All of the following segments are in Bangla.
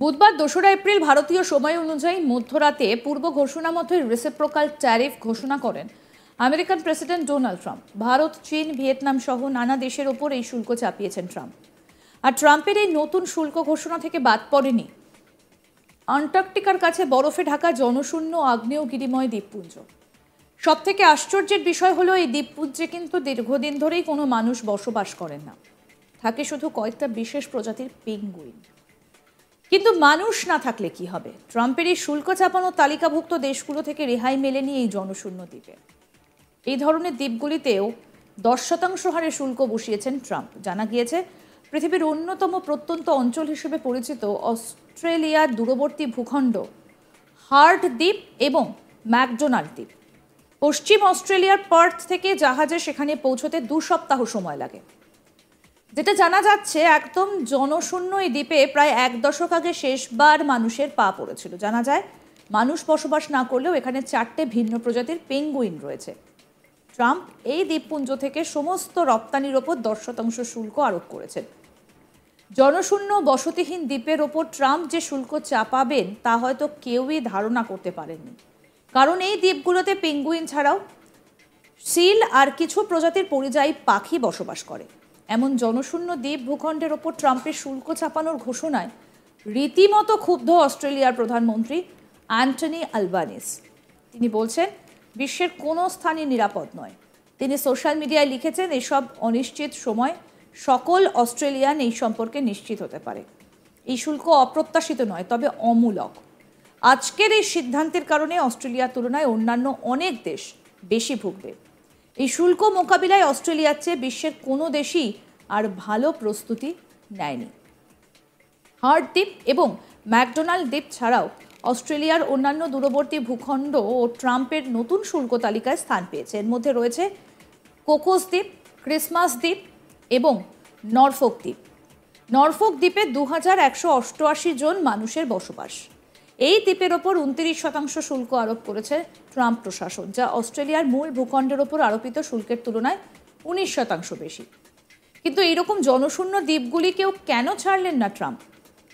বুধবার 2রা এপ্রিল ভারতীয় সময় অনুযায়ী মধ্যরাতে পূর্ব ঘোষণা মতো রেসিপ্রোকাল ট্যারিফ ঘোষণা করেন American president Donald Trump. Bharat, চীন, ভিয়েতনাম সহ নানা দেশের ওপর এই শুল্ক চাপিয়েছেন ট্রাম্প। আর ট্রাম্পের এই নতুন শুল্ক ঘোষণা থেকে বাদ পড়েনি আন্টার্কটিকার কাছে বরফে ঢাকা জনশূন্য আগ্নেয়গিরিময় দ্বীপপুঞ্জ। সব থেকে আশ্চর্যের বিষয় হলো এই দ্বীপপুঞ্জে কিন্তু দীর্ঘদিন ধরেই কোনো মানুষ বসবাস করেন না, থাকে শুধু কয়েকটা বিশেষ প্রজাতির পেঙ্গুইন। কিন্তু মানুষ না থাকলে কি হবে? ট্রাম্পের এই শুল্ক চাপানো তালিকাভুক্ত দেশগুলো থেকে রেহাই মেলেনি এই জনশূন্য দ্বীপে। এই ধরনের দ্বীপগুলিতেও 10% হারে শুল্ক বসিয়েছেন ট্রাম্প। জানা গিয়েছে, পৃথিবীর অন্যতম প্রত্যন্ত অঞ্চল হিসেবে পরিচিত অস্ট্রেলিয়ার দূরবর্তী ভূখণ্ড হার্ড দ্বীপ এবং ম্যাকডোনাল্ড দ্বীপ। পশ্চিম অস্ট্রেলিয়ার পার্থ থেকে জাহাজে সেখানে পৌঁছতে 2 সপ্তাহ সময় লাগে। যেটা জানা যাচ্ছে, একদম জনশূন্য এই দ্বীপে প্রায় 1 দশক আগে শেষবার মানুষের পা পড়েছিল। জানা যায়, মানুষ বসবাস না করলেও এখানে 4টে ভিন্ন প্রজাতির পেঙ্গুইন রয়েছে। ট্রাম্প এই দ্বীপপুঞ্জ থেকে সমস্ত রপ্তানির ওপর 10% শুল্ক আরোপ করেছেন। জনশূন্য বসতিহীন দ্বীপের ওপর ট্রাম্প যে শুল্ক চাপাবেন তা হয়তো কেউই ধারণা করতে পারেননি, কারণ এই দ্বীপগুলোতে পেঙ্গুইন ছাড়াও সিল আর কিছু প্রজাতির পরিযায়ী পাখি বসবাস করে। এমন জনশূন্য দ্বীপ ভূখণ্ডের ওপর ট্রাম্পের শুল্ক চাপানোর ঘোষণায় রীতিমতো ক্ষুব্ধ অস্ট্রেলিয়ার প্রধানমন্ত্রী অ্যান্টনি আলবানিস। তিনি বলছেন, বিশ্বের কোনো স্থানই নিরাপদ নয়। তিনি সোশ্যাল মিডিয়ায় লিখেছেন, এসব অনিশ্চিত সময় সকল অস্ট্রেলিয়ান এই সম্পর্কে নিশ্চিত হতে পারে। এই শুল্ক অপ্রত্যাশিত নয়, তবে অমূলক। আজকের এই সিদ্ধান্তের কারণে অস্ট্রেলিয়ার তুলনায় অন্যান্য অনেক দেশ বেশি ভুগবে। এই শুল্ক মোকাবিলায় অস্ট্রেলিয়ার চেয়ে বিশ্বের কোনো দেশই আর ভালো প্রস্তুতি নেয়নি। হার্ড দ্বীপ এবং ম্যাকডোনাল্ড দ্বীপ ছাড়াও অস্ট্রেলিয়ার অন্যান্য দূরবর্তী ভূখণ্ড ও ট্রাম্পের নতুন শুল্ক তালিকায় স্থান পেয়েছে। এর মধ্যে রয়েছে কোকোস দ্বীপ, ক্রিসমাস দ্বীপ এবং নরফোক দ্বীপ। নরফোক দ্বীপে 2188 জন মানুষের বসবাস। এই দ্বীপের ওপর 29% শুল্ক আরোপ করেছে ট্রাম্প প্রশাসন, যা অস্ট্রেলিয়ার মূল ভূখণ্ডের ওপর আরোপিত শুল্কের তুলনায় 19% বেশি। কিন্তু এইরকম জনশূন্য দ্বীপগুলিকেও কেন ছাড়লেন না ট্রাম্প?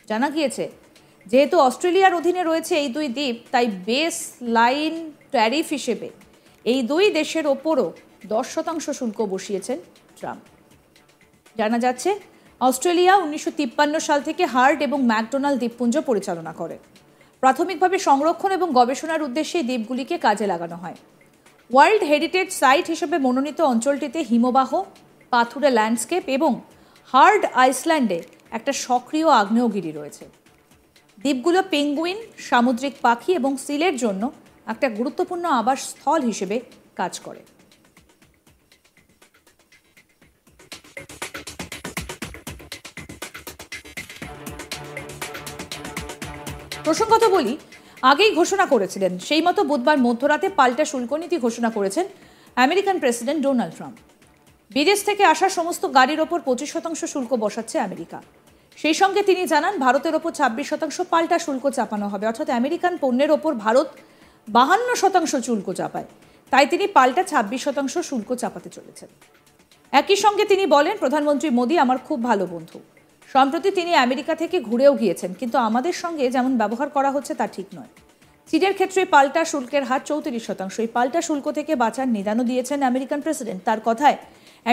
জানা গিয়েছে, যেহেতু অস্ট্রেলিয়ার অধীনে রয়েছে এই 2 দ্বীপ, তাই বেস লাইন ট্যারিফ হিসেবে এই 2 দেশের ওপরও 10% শুল্ক বসিয়েছেন ট্রাম্প। জানা যাচ্ছে, অস্ট্রেলিয়া 1953 সাল থেকে হার্ড এবং ম্যাকডোনাল্ড দ্বীপপুঞ্জ পরিচালনা করে। প্রাথমিকভাবে সংরক্ষণ এবং গবেষণার উদ্দেশ্যে এই দ্বীপগুলিকে কাজে লাগানো হয়। ওয়ার্ল্ড হেরিটেজ সাইট হিসেবে মনোনীত অঞ্চলটিতে হিমবাহ, পাথুরে ল্যান্ডস্কেপ এবং হার্ড আইসল্যান্ডে একটা সক্রিয় আগ্নেয়গিরি রয়েছে। দ্বীপগুলো পেঙ্গুইন, সামুদ্রিক পাখি এবং সিলের জন্য একটা গুরুত্বপূর্ণ আবাসস্থল হিসেবে কাজ করে। প্রসঙ্গত বলি, আগেই ঘোষণা করেছিলেন, সেই মতো বুধবার মধ্যরাতে পাল্টা শুল্ক নীতি ঘোষণা করেছেন আমেরিকান প্রেসিডেন্ট ডোনাল্ড ট্রাম্প। বিদেশ থেকে আসা সমস্ত গাড়ির ওপর 25% শুল্ক বসাচ্ছে আমেরিকা। সেই সঙ্গে তিনি জানান, ভারতের ওপর 26% পাল্টা শুল্ক চাপানো হবে, অর্থাৎ আমেরিকান পণ্যের ওপর ভারত 52% শুল্ক চাপায়, তাই তিনি পাল্টা 26% শুল্ক চাপাতে চলেছেন। একই সঙ্গে তিনি বলেন, প্রধানমন্ত্রী মোদী আমার খুব ভালো বন্ধু। সম্প্রতি তিনি আমেরিকা থেকে ঘুরেও গিয়েছেন, কিন্তু আমাদের সঙ্গে যেমন ব্যবহার করা হচ্ছে তা ঠিক নয়। চীনের ক্ষেত্রে পাল্টা শুল্কের হার 34%। এই পাল্টা শুল্ক থেকে বাঁচার নিদানও দিয়েছেন আমেরিকান প্রেসিডেন্ট। তার কথায়,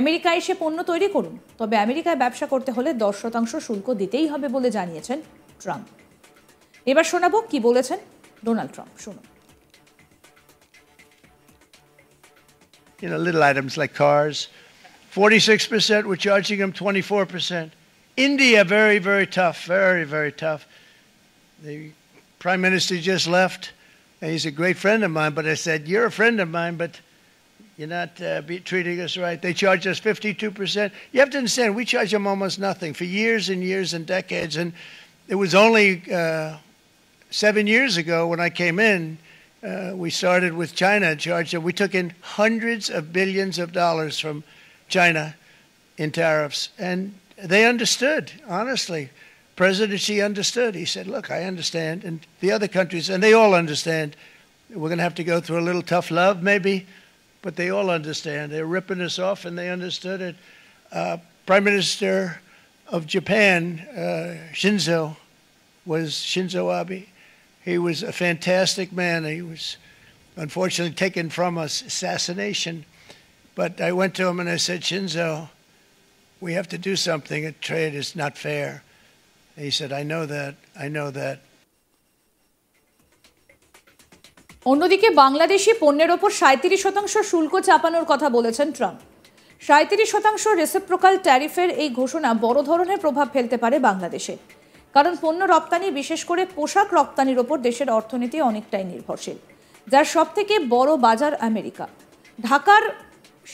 আমেরিকায় এসে পণ্য তৈরি করুন, তবে আমেরিকায় ব্যবসা করতে হলে 10% শুল্ক দিতেই হবে বলে জানিয়েছেন ট্রাম্প। এবার শোনাবো কি বলেছেন ডোনাল্ড ট্রাম্প, শুনুন। Little items like cars, 46%, we're charging them 24%. India, very, very tough, very, very tough. The Prime Minister just left, and he's a great friend of mine, but I said, you're a friend of mine, but you're not treating us right. They charge us 52%. You have to understand, we charge them almost nothing for years and years and decades, and it was only 7 years ago when I came in, we started with China and charged them. We took in hundreds of billions of dollars from China in tariffs, and they understood, honestly. President Xi understood. He said, look, I understand, and the other countries, and they all understand. We're going to have to go through a little tough love, maybe, but they all understand. They're ripping us off, and they understood it. Prime Minister of Japan, Shinzo was Shinzo Abe. He was a fantastic man. He was unfortunately taken from us, assassination. But I went to him and I said, Shinzo, we have to do something. A trade is not fair. And he said, I know that. I know that. অন্যদিকে বাংলাদেশি পণ্যের ওপর 37% শুল্ক চাপানোর কথা বলেছেন ট্রাম্প। 37% রেসিপ্রোকাল ট্যারিফের এই ঘোষণা বড় ধরনের প্রভাব ফেলতে পারে বাংলাদেশে, কারণ পণ্য রপ্তানি, বিশেষ করে পোশাক রপ্তানির ওপর দেশের অর্থনীতি অনেকটাই নির্ভরশীল, যার সবথেকে বড় বাজার আমেরিকা। ঢাকার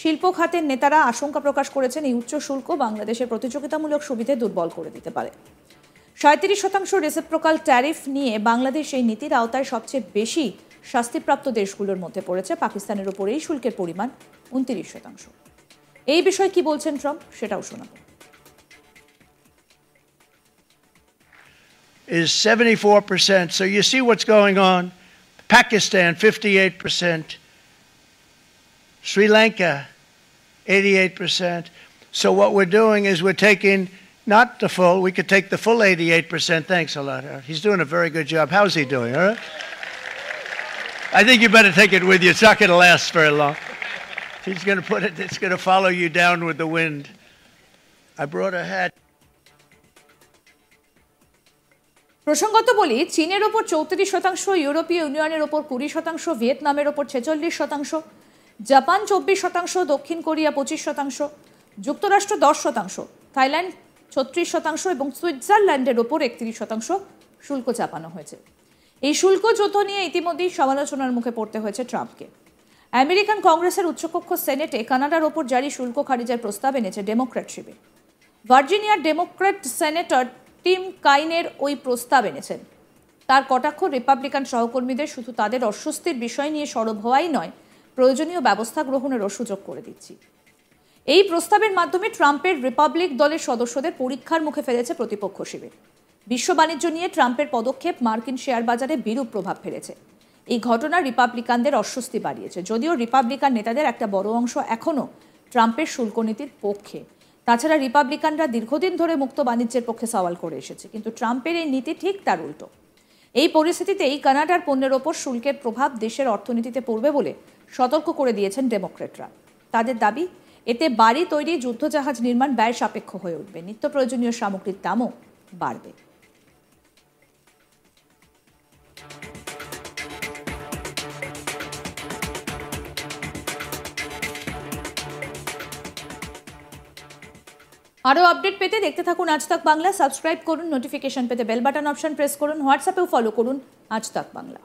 শিল্প খাতের নেতারা আশঙ্কা প্রকাশ করেছেন এই উচ্চ শুল্ক বাংলাদেশের প্রতিযোগিতামূলক সুবিধে দুর্বল করে দিতে পারে। 37% রেসিপ্রোকাল ট্যারিফ নিয়ে বাংলাদেশ এই নীতির আওতায় সবচেয়ে বেশি শাস্তিপ্রাপ্ত দেশগুলোর মধ্যে পড়েছে। পাকিস্তানের ওপর এই শুল্কের পরিমাণ 29%। এই বিষয়ে কি বলছেন ট্রাম্প সেটাও শোনাবো। Is 74%. So you see what's going on. Pakistan, 58%. Sri Lanka, 88%. So what we're doing is we're taking not the full, we could take the full 88%. Thanks a lot. He's doing a very good job. How's he doing, all right? I think you better take it with you. It's not going to last very long. He's going to put it, it's going to follow you down with the wind. I brought a hat. প্রসঙ্গত বলি, চীনের ওপর 34%, ইউরোপীয় ইউনিয়নের ওপর 20%, ভিয়েতনামের ওপর 46%, জাপান 24%, দক্ষিণ কোরিয়া 25%, যুক্তরাষ্ট্র 10%, থাইল্যান্ড 36% এবং সুইজারল্যান্ডের ওপর 31% শুল্ক চাপানো হয়েছে। এই শুল্ক যুদ্ধ নিয়ে ইতিমধ্যেই সমালোচনার মুখে পড়তে হয়েছে ট্রাম্পকে। আমেরিকান কংগ্রেসের উচ্চকক্ষ সেনেটে কানাডার ওপর জারি শুল্ক খারিজের প্রস্তাব এনেছে ডেমোক্র্যাট শিবির। ভার্জিনিয়ার ডেমোক্র্যাট সেনেটর টিম কাইনের ওই প্রস্তাব এনেছেন। তার কটাক্ষ, রিপাবলিকান সহকর্মীদের শুধু তাদের অস্বস্তির বিষয় নিয়ে সরব হওয়াই নয়, প্রয়োজনীয় ব্যবস্থা গ্রহণেরও সুযোগ করে দিচ্ছি। এই প্রস্তাবের মাধ্যমে ট্রাম্পের রিপাবলিক দলের সদস্যদের পরীক্ষার মুখে ফেলেছে প্রতিপক্ষ শিবির। বিশ্ব বাণিজ্য নিয়ে ট্রাম্পের পদক্ষেপ মার্কিন শেয়ার বাজারে বিরূপ প্রভাব ফেলেছে। এই ঘটনা রিপাবলিকানদের অস্বস্তি বাড়িয়েছে, যদিও রিপাবলিকান নেতাদের একটা বড় অংশ এখনও ট্রাম্পের শুল্ক নীতির পক্ষে। তাছাড়া রিপাবলিকানরা দীর্ঘদিন ধরে মুক্ত বাণিজ্যের পক্ষে সওয়াল করে এসেছে, কিন্তু ট্রাম্পের এই নীতি ঠিক তার উল্টো। এই পরিস্থিতিতেই কানাডার পণ্যের ওপর শুল্কের প্রভাব দেশের অর্থনীতিতে পড়বে বলে সতর্ক করে দিয়েছেন ডেমোক্র্যাটরা। তাদের দাবি, এতে বাড়ি তৈরি, যুদ্ধজাহাজ নির্মাণ ব্যয় সাপেক্ষ হয়ে উঠবে, নিত্য প্রয়োজনীয় সামগ্রীর দামও বাড়বে। আরও আপডেট পেতে দেখতে থাকুন আজ তাক বাংলা। সাবস্ক্রাইব করুন, নোটিফিকেশন পেতে বেল বাটন অপশন প্রেস করুন, হোয়াটসঅ্যাপেও ফলো করুন আজ তাক বাংলা।